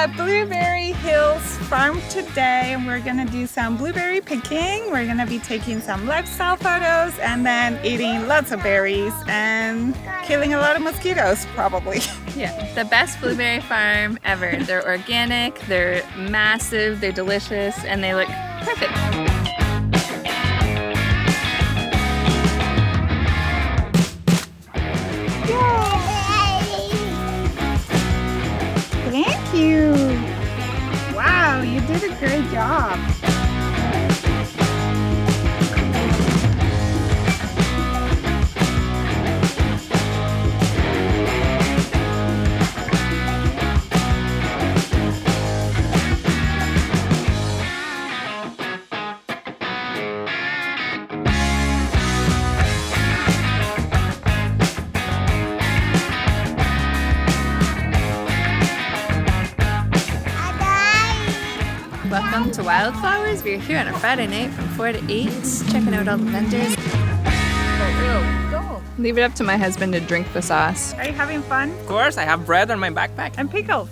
at Blueberry Hills Farm today, and we're gonna do some blueberry picking. We're gonna be taking some lifestyle photos and then eating lots of berries and killing a lot of mosquitoes, probably. Yeah, the best blueberry farm ever. They're organic, they're massive, they're delicious, and they look perfect. Thank you. Wow, you did a great job. Welcome to Wildflowers. We're here on a Friday night from 4 to 8, checking out all the vendors. Leave it up to my husband to drink the sauce. Are you having fun? Of course, I have bread on my backpack. And pickles.